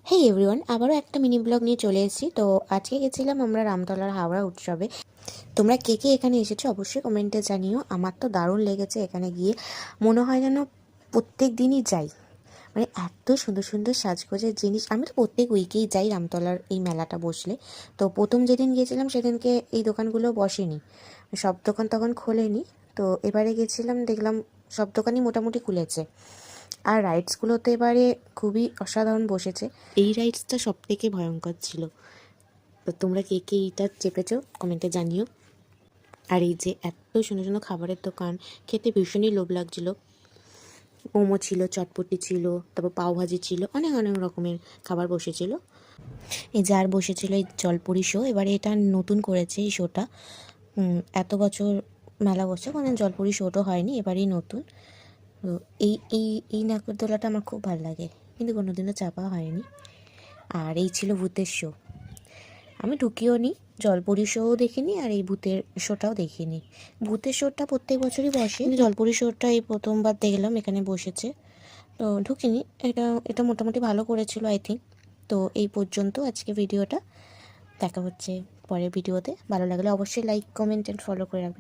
হেই everyone, আবারও একটা mini blog নিয়ে চলে এসেছি। তো আজকে গেছিলাম আমরা রামতলার হাওড়া উৎসবে। তোমরা কে কে এখানে এসেছো অবশ্যই কমেন্টে জানিও। আমার তো দারুণ লেগেছে এখানে গিয়ে, মনে হয় যেন প্রত্যেক দিনই যাই। মানে এত সুন্দর সুন্দর সাজগোজের জিনিস। আমি তো প্রত্যেক উইকেই যাই রামতলার এই মেলাটা বসলে। তো প্রথম যেদিন গিয়েছিলাম সেদিনকে এই দোকানগুলো বসেনি, সব দোকান তখন খোলেনি। তো এবারে গেছিলাম, দেখলাম সব দোকানই মোটামুটি খুলেছে। আর রাইডসগুলোতে এবারে খুবই অসাধারণ বসেছে। এই রাইডসটা সব থেকে ভয়ঙ্কর ছিল। তো তোমরা কে কে এইটা চেপেছো কমেন্টে জানিও। আর এই যে এত সুন্দর সুন্দর খাবারের দোকান, খেতে ভীষণই লোভ লাগছিল। মোমো ছিল, চটপটি ছিল, তারপর পাওভাজি ছিল, অনেক অনেক রকমের খাবার বসেছিল। এই যে আর বসেছিল এই জলপুরি শো। এবারে এটা নতুন করেছে এই শোটা। এত বছর মেলা বসে কোনো জলপুরি শোটা হয়নি, এবারেই নতুন। তো এই এই এই নাগরদোলাটা আমার খুব ভালো লাগে, কিন্তু কোনোদিনও চাপা হয়নি। আর এই ছিল ভূতের শো। আমি ঢুকিও নি, জলপরি শোও দেখিনি, আর এই ভূতের শোটাও দেখিনি। ভূতের শোটা প্রত্যেক বছরই বসে, কিন্তু জলপরি শোটা এই প্রথমবার দেখলাম এখানে বসেছে। তো ঢুকিনি। এটা এটা মোটামুটি ভালো করেছিল আই থিঙ্ক। তো এই পর্যন্ত আজকে ভিডিওটা। দেখা হচ্ছে পরের ভিডিওতে। ভালো লাগলে অবশ্যই লাইক, কমেন্ট অ্যান্ড ফলো করে রাখবেন।